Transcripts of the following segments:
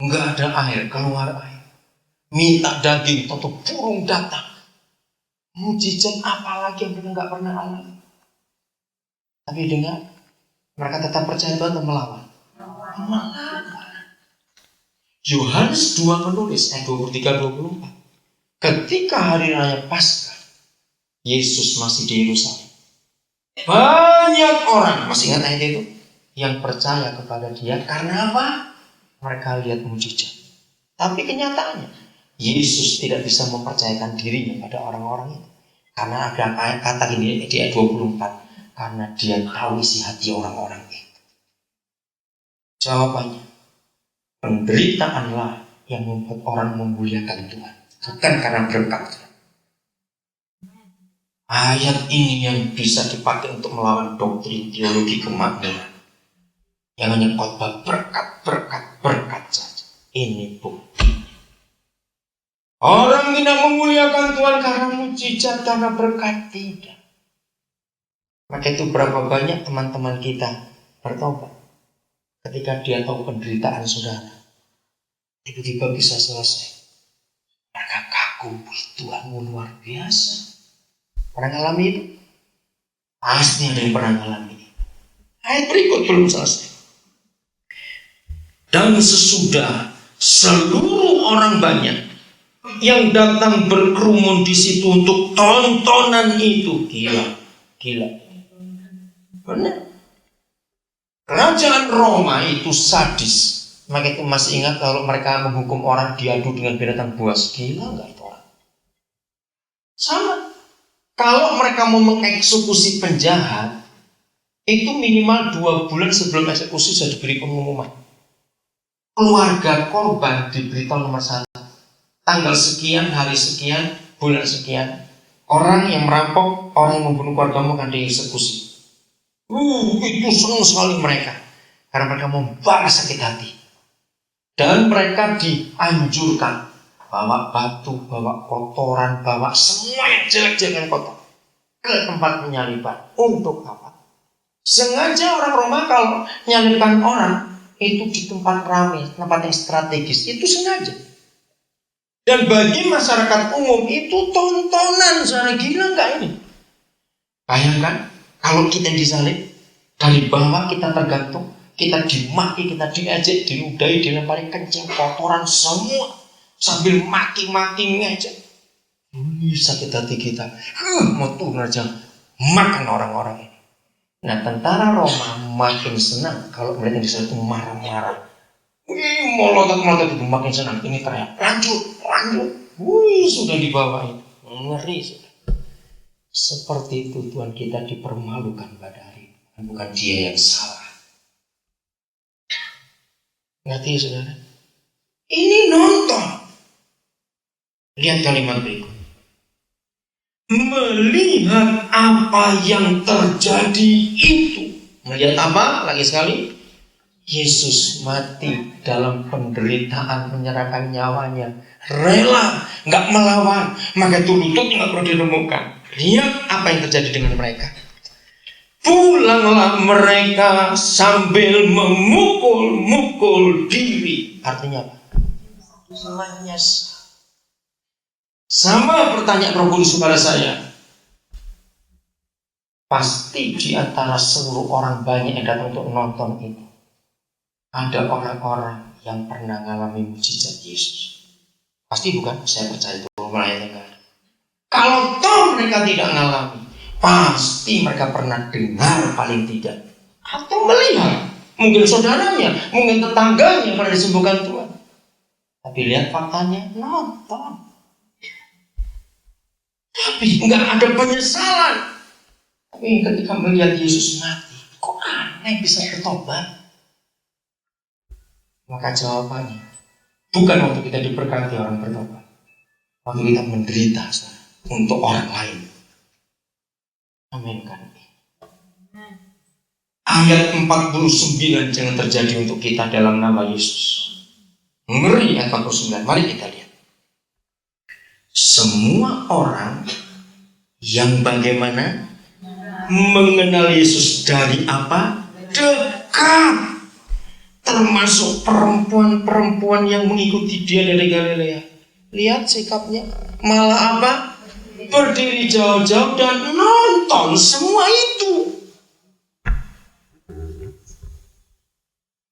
Enggak ada air, keluar air. Minta daging, tentu burung datang. Mujizat apa lagi yang mereka nggak pernah alami? Tapi dengan mereka tetap percaya Tuhan dan melawan. Yohanes 2 menulis ayat 23-24. Ketika hari raya Paskah, Yesus masih di Yerusalem. Banyak orang, masih ingat ayat itu, yang percaya kepada Dia karena apa? Mereka lihat mujizat. Tapi kenyataannya Yesus tidak bisa mempercayakan dirinya pada orang-orang itu. Karena ada kata gini di ayat 24. Karena Dia tahu isi hati orang-orang itu. Jawabannya, penderitaanlah yang membuat orang memuliakan Tuhan. Bukan karena berkat. Ayat ini yang bisa dipakai untuk melawan doktrin teologi kemakmuran. Yang hanya khotbah berkat saja. Ini bukti. Orang tidak memuliakan Tuhan karena mujizat, karena berkat, tidak. Maka itu berapa banyak teman-teman kita bertobat ketika dia tahu penderitaan saudara, tiba-tiba bisa selesai. Mereka kagum, Tuhanmu luar biasa. Pernah ngalami itu? Pasti ada yang pernah ngalami. Ayat berikut belum selesai. Dan sesudah seluruh orang banyak yang datang berkerumun di situ untuk tontonan itu, gila. Benar. Kerajaan Roma itu sadis. Maka itu masih ingat kalau mereka menghukum orang diadu dengan binatang buas. Gila nggak itu orang? Sama. Kalau mereka mau mengeksekusi penjahat, itu minimal 2 bulan sebelum eksekusi sudah diberi pengumuman. Keluarga korban diberitahu nomor 1. Tanggal sekian, hari sekian, bulan sekian, orang yang merampok, orang yang membunuh keluargamu akan dieksekusi. Itu senang sekali mereka, karena mereka membalas sakit hati. Dan mereka dianjurkan bawa batu, bawa kotoran, bawa semua yang jelek-jelek yang kotor ke tempat penyaliban. Untuk apa? Sengaja orang Roma kalau menyalibkan orang itu di tempat ramai, tempat yang strategis, itu sengaja. Dan bagi masyarakat umum itu tontonan, saudara, gila nggak ini? Bayangkan kalau kita disalib, dari bawah kita tergantung, kita dimaki, kita diejek, diludahi, dilempari kencing, kotoran semua, sambil maki-maki ngejek. Sakit hati kita, mau turun aja makan orang-orang ini. Nah, tentara Roma makin senang kalau melihat yang disalib itu marah-marah. Melotot-melotot itu makin senang. Ini teriak, lanjut. Sudah dibawa itu. Ngeri sudah. Seperti itu Tuhan kita dipermalukan pada hari ini. Bukan Dia yang salah. Ngerti ya saudara? Ini nonton. Lihat kalimat berikut. Melihat apa yang terjadi itu. Melihat apa? Lagi sekali. Yesus mati dalam penderitaan, menyerahkan nyawanya, rela, nggak melawan, maka itu lutut nggak perlu diremukan. Lihat apa yang terjadi dengan mereka. Pulanglah mereka sambil memukul-mukul diri. Artinya apa? Menyesal. Sama pertanyaan Roh Kudus kepada saya. Pasti di antara seluruh orang banyak yang datang untuk nonton itu, ada orang-orang yang pernah mengalami mujizat Yesus. Pasti bukan? Saya percaya itu melayani. Kalau toh mereka tidak mengalami, pasti mereka pernah dengar paling tidak, atau melihat. Mungkin saudaranya, mungkin tetangganya yang pernah disembuhkan Tuhan. Tapi lihat faktanya, nonton. Tapi nggak ada penyesalan. Tapi ketika melihat Yesus mati, kok aneh bisa bertobat? Maka jawabannya, bukan waktu kita diberkati orang bertobat, waktu kita menderita untuk orang lain. Amin kan? Ayat 49 jangan terjadi untuk kita dalam nama Yesus. Ngeri ayat 49. Mari kita lihat. Semua orang yang bagaimana mengenal Yesus dari apa? Dekat. termasuk perempuan-perempuan yang mengikuti dia dari Galilea. Lihat sikapnya, malah apa? Berdiri jauh-jauh dan nonton semua itu.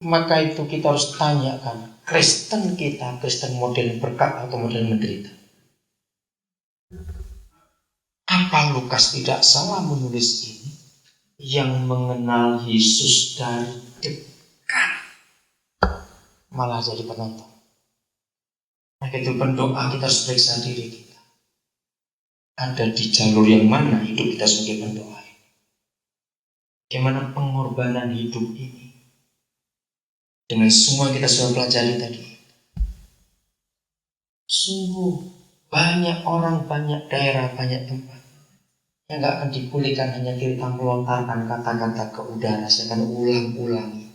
Maka itu kita harus tanyakan, Kristen kita, Kristen model berkat atau model menderita? Apa Lukas tidak salah menulis ini? Yang mengenal Yesus dari dekat malah jadi penonton. Maka itu pendoa kita harus periksa diri kita. Ada di jalur yang mana hidup kita sebagai pendoa? Bagaimana pengorbanan hidup ini? Dengan semua kita sudah pelajari tadi. Sungguh banyak orang, banyak daerah, banyak tempat yang gak akan dipulihkan hanya kita melontarkan kata-kata ke udara. Saya akan ulang-ulangi.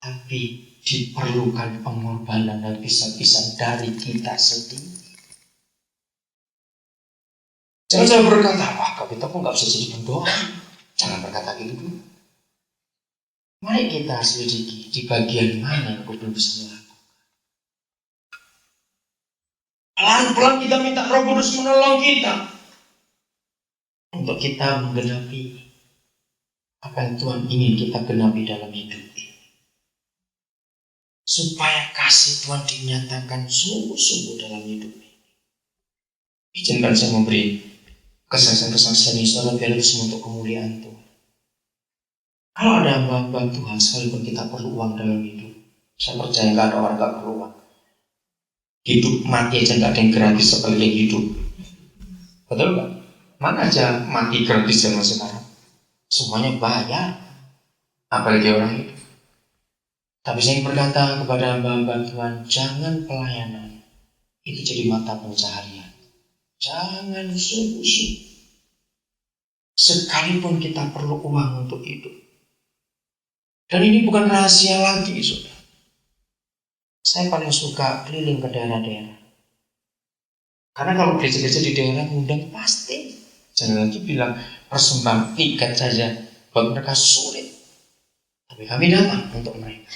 Tapi diperlukan pengorbanan dan bisa-bisa dari kita sendiri. Jangan saya berkata, wah kita pun gak bisa jadi pendoa. Jangan berkata gitu dulu. Mari kita selidiki di bagian mana yang aku belum bisa melakukan. Pelan-pelan kita minta Roh Kudus menolong kita untuk kita menggenapi apa yang Tuhan ingin kita genapi dalam hidup ini. Supaya kasih Tuhan dinyatakan sungguh-sungguh dalam hidup ini. Izinkan saya memberi kesaksian-kesaksian ini, saudara, biar itu semua untuk kemuliaan Tuhan. Kalau ada hamba-hamba Tuhan, sekalipun kita perlu uang dalam hidup, saya percaya nggak ada orang nggak perlu uang. Hidup mati aja nggak ada yang gratis seperti yang hidup. Betul nggak? Mana aja mati gratis zaman sekarang? Semuanya bayar. Apalagi orang hidup. Tapi saya berkata kepada hamba-hamba Tuhan, jangan pelayanan itu jadi mata pencaharian. Jangan sungguh-sungguh. Sekalipun kita perlu uang untuk hidup. Dan ini bukan rahasia lagi, saudara. Saya paling suka keliling ke daerah-daerah. Karena kalau gereja-gereja di daerah ngundang pasti. Jangan lagi bilang persembahan tiket saja buat mereka sulit. Tapi kami datang untuk mereka.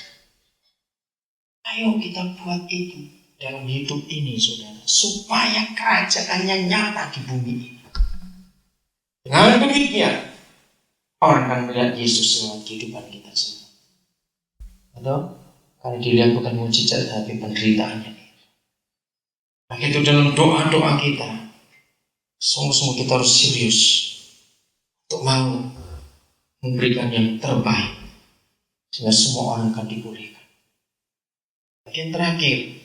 Ayo kita buat itu dalam hidup ini, saudara. Supaya kerajaannya nyata di bumi ini. Dengan demikian, orang akan melihat Yesus dalam kehidupan kita semua. Atau karena dilihat bukan mujizat tapi penderitaannya. Maka itu dalam doa-doa kita, sungguh-sungguh kita harus serius untuk mau memberikan yang terbaik sehingga semua orang akan dipulihkan. Bagian terakhir,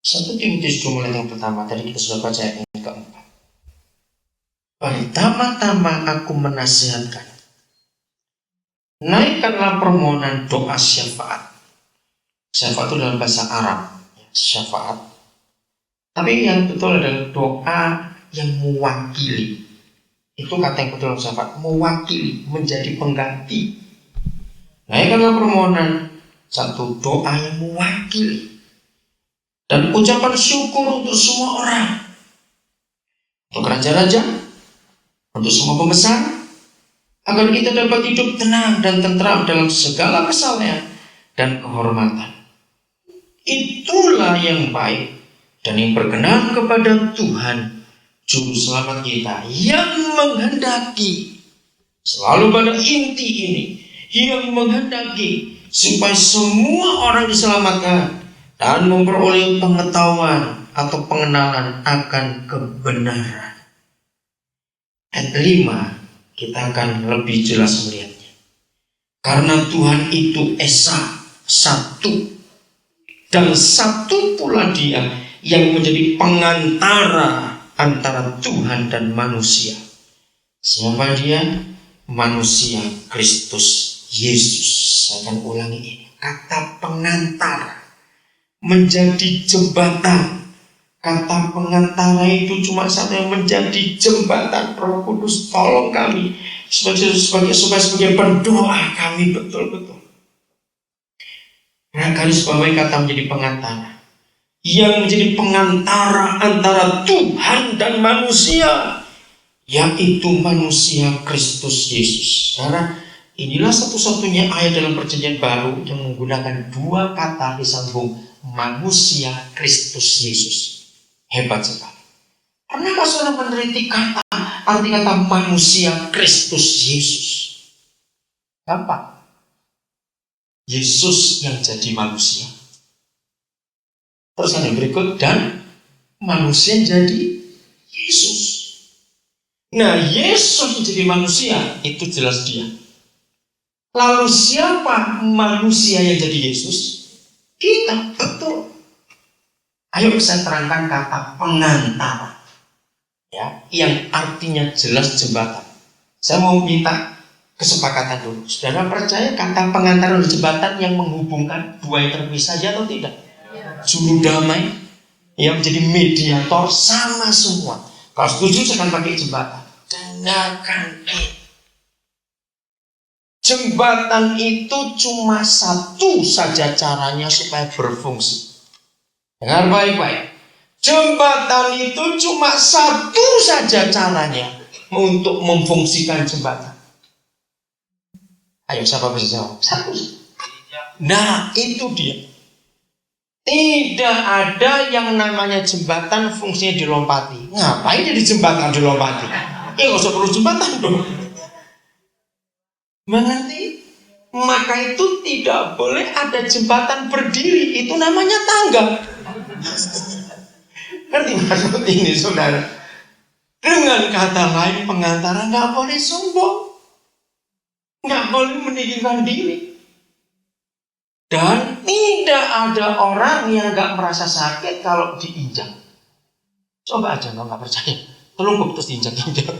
1 Timotius 2 mulai yang pertama, tadi kita sudah baca yang keempat. Pertama-tama aku menasihatkan, naikkanlah permohonan doa syafaat. Syafaat itu dalam bahasa Arab, syafaat. Tapi yang betul adalah doa yang mewakili. Itu kata yang betul dalam syafaat, mewakili, menjadi pengganti. Naikkanlah permohonan, satu doa yang mewakili. Dan ucapan syukur untuk semua orang. Untuk raja-raja, untuk semua pembesar, agar kita dapat hidup tenang dan tentram dalam segala kesalehan dan kehormatan. Itulah yang baik dan yang berkenan kepada Tuhan Juru Selamat kita, yang menghendaki selalu pada inti ini, yang menghendaki supaya semua orang diselamatkan dan memperoleh pengetahuan atau pengenalan akan kebenaran. Ayat 5 kita akan lebih jelas melihatnya. Karena Tuhan itu Esa, satu. Dan satu pula Dia yang menjadi pengantara antara Tuhan dan manusia. Siapa Dia? Manusia Kristus Yesus. Saya akan ulangi ini. Kata pengantara, menjadi jembatan. Kata pengantara itu cuma satu yang menjadi jembatan. Roh Kudus tolong kami sebagai pendoa kami betul-betul. Nah, garis bawahi kata menjadi pengantara, yang menjadi pengantara antara Tuhan dan manusia, yaitu manusia Kristus Yesus. Karena Inilah satu-satunya ayat dalam perjanjian baru yang menggunakan dua kata disambung, manusia Kristus Yesus. Hebat sekali. Pernahkah saudara meneliti arti kata manusia Kristus Yesus? Gampang. Yesus yang jadi manusia. Terus yang berikut, dan manusia jadi Yesus. Nah, Yesus menjadi manusia, itu jelas dia. Lalu siapa manusia yang jadi Yesus? Kita, betul. Ayo saya terangkan kata pengantara, ya, yang artinya jelas jembatan. Saya mau minta kesepakatan dulu. Saudara percaya kata pengantara dan jembatan yang menghubungkan dua yang terpisah, ya atau tidak? Juru damai yang menjadi mediator sama semua. Kalau setuju saya akan pakai jembatan. Dengarkan ini. Jembatan itu cuma satu saja caranya supaya berfungsi. Dengar baik-baik. Jembatan itu cuma satu saja caranya untuk memfungsikan jembatan. Ayo siapa bisa jawab? Satu. Nah, itu dia. Tidak ada yang namanya jembatan fungsinya dilompati. Ngapain jadi jembatan dilompati? Ya nggak usah perlu jembatan dong. Mengerti? Maka itu tidak boleh ada jembatan berdiri. Itu namanya tangga. Ngerti maksud ini, saudara? Dengan kata lain, pengantara nggak boleh sombong, nggak boleh meninggikan diri. Dan tidak ada orang yang gak merasa sakit kalau diinjak. Coba aja kalau gak percaya, telungkup terus diinjak-injak.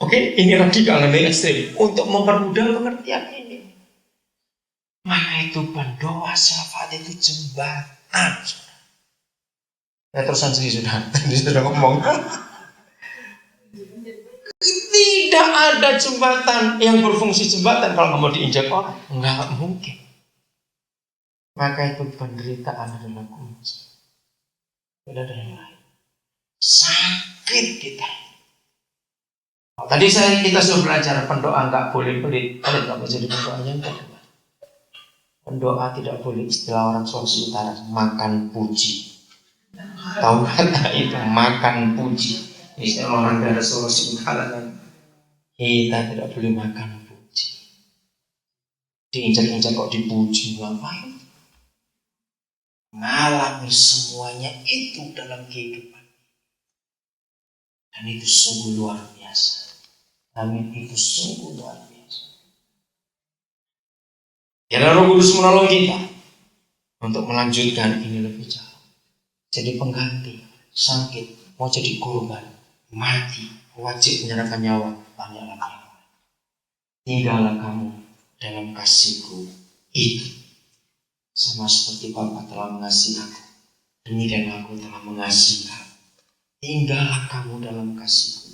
Oke, ini radikal, ini ekstrim. Untuk mempermudah pengertian ini, maka itu pendoa syafaat itu jembatan. Ya terusan sendiri sudah ngomong. Tidak ada jembatan yang berfungsi jembatan kalau nggak mau diinjak orang, nggak mungkin. Maka itu penderitaan adalah kunci. Tidak ada yang lain. Sakit kita. Tadi kita sudah belajar pendoa nggak boleh pelit. Pelit nggak boleh jadi pendoanya enggak. Pendoa tidak boleh, istilah orang Sulawesi Utara, makan puji. Tahu kata itu, makan puji. Istilah orang dari Sulawesi Utara kan. Kita tidak boleh makan puji. Diinjak-injak kok dipuji, ngapain? Mengalami semuanya itu dalam kehidupan. Dan itu sungguh luar biasa. Amin, itu sungguh luar biasa. Ya, Roh Kudus menolong kita untuk melanjutkan ini lebih jauh. Jadi pengganti, sakit, mau jadi korban, mati, wajib menyerahkan nyawa. Tanyalah kamu. Tinggallah kamu dalam kasihku itu. Sama seperti Bapa telah mengasihi aku, demikian aku telah mengasihi kamu. Tinggallah kamu dalam kasihku.